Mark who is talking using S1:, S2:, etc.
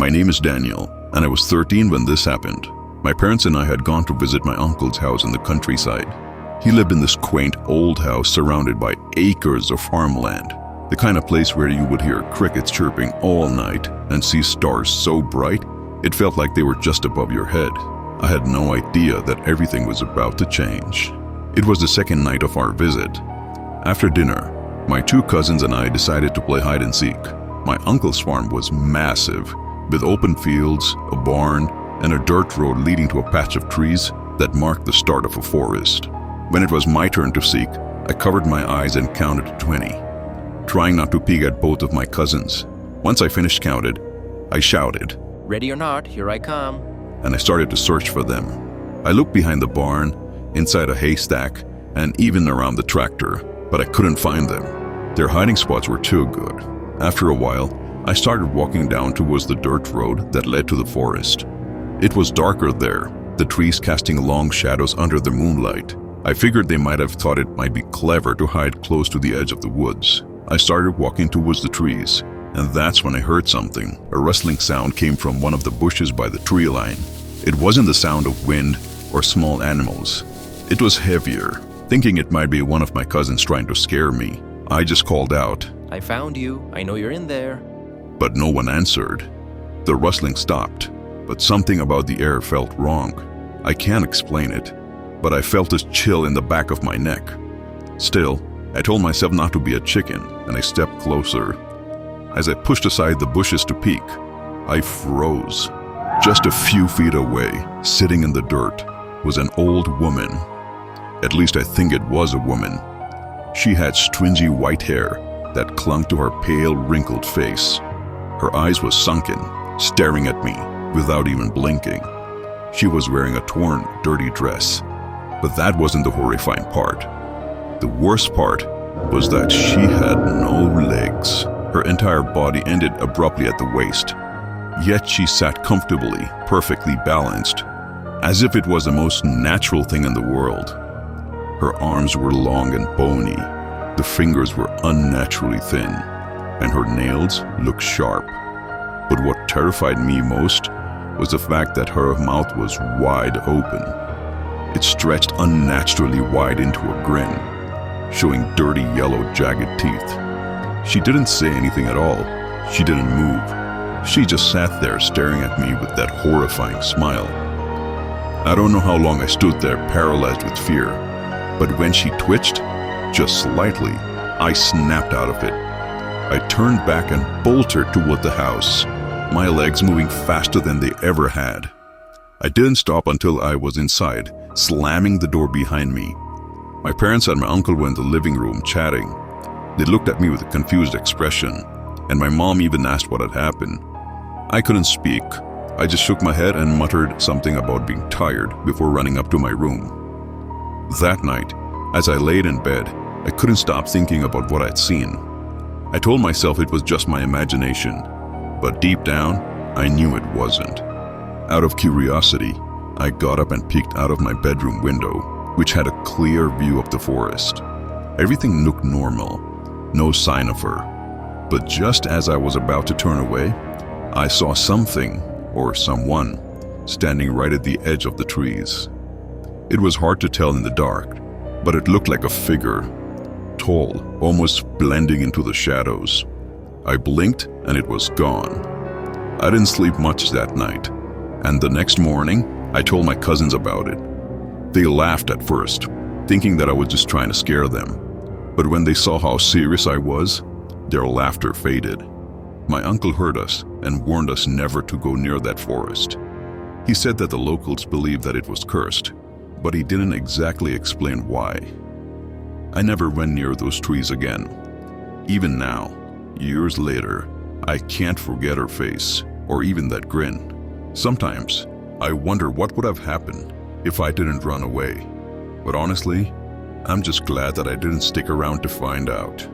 S1: My name is Daniel, and I was 13 when this happened. My parents and I had gone to visit my uncle's house in the countryside. He lived in this quaint old house surrounded by acres of farmland, the kind of place where you would hear crickets chirping all night and see stars so bright it felt like they were just above your head. I had no idea that everything was about to change. It was the second night of our visit. After dinner, my two cousins and I decided to play hide and seek. My uncle's farm was massive, with open fields, a barn, and a dirt road leading to a patch of trees that marked the start of a forest. When it was my turn to seek, I covered my eyes and counted to 20, trying not to peek at both of my cousins. Once I finished counted, I shouted,
S2: "Ready or not, here I come."
S1: And I started to search for them. I looked behind the barn, inside a haystack, and even around the tractor, but I couldn't find them. Their hiding spots were too good. After a while, I started walking down towards the dirt road that led to the forest. It was darker there, the trees casting long shadows under the moonlight. I figured they might have thought it might be clever to hide close to the edge of the woods. I started walking towards the trees, and that's when I heard something. A rustling sound came from one of the bushes by the tree line. It wasn't the sound of wind or small animals. It was heavier. Thinking it might be one of my cousins trying to scare me, I just called out,
S2: "I found you. I know you're in there."
S1: but no one answered. The rustling stopped, but something about the air felt wrong. I can't explain it, but I felt a chill in the back of my neck. Still, I told myself not to be a chicken, and I stepped closer. As I pushed aside the bushes to peek, I froze. Just a few feet away, sitting in the dirt, was an old woman. At least I think it was a woman. She had stringy white hair that clung to her pale, wrinkled face. Her eyes were sunken, staring at me without even blinking. She was wearing a torn, dirty dress. But that wasn't the horrifying part. The worst part was that she had no legs. Her entire body ended abruptly at the waist. Yet she sat comfortably, perfectly balanced, as if it was the most natural thing in the world. Her arms were long and bony, the fingers were unnaturally thin, and her nails looked sharp. But what terrified me most was the fact that her mouth was wide open. It stretched unnaturally wide into a grin, showing dirty yellow jagged teeth. She didn't say anything at all. She didn't move. She just sat there staring at me with that horrifying smile. I don't know how long I stood there paralyzed with fear, but when she twitched, just slightly, I snapped out of it. I turned back and bolted toward the house, my legs moving faster than they ever had. I didn't stop until I was inside, slamming the door behind me. My parents and my uncle were in the living room chatting. They looked at me with a confused expression, and my mom even asked what had happened. I couldn't speak. I just shook my head and muttered something about being tired before running up to my room. That night, as I laid in bed, I couldn't stop thinking about what I'd seen. I told myself it was just my imagination, but deep down, I knew it wasn't. Out of curiosity, I got up and peeked out of my bedroom window, which had a clear view of the forest. Everything looked normal, no sign of her. But just as I was about to turn away, I saw something, or someone, standing right at the edge of the trees. It was hard to tell in the dark, but it looked like a figure, tall, almost blending into the shadows. I blinked and it was gone. I didn't sleep much that night, and the next morning, I told my cousins about it. They laughed at first, thinking that I was just trying to scare them. But when they saw how serious I was, their laughter faded. My uncle heard us and warned us never to go near that forest. He said that the locals believed that it was cursed, but he didn't exactly explain why. I never went near those trees again. Even now, years later, I can't forget her face, or even that grin. Sometimes, I wonder what would have happened if I didn't run away. But honestly, I'm just glad that I didn't stick around to find out.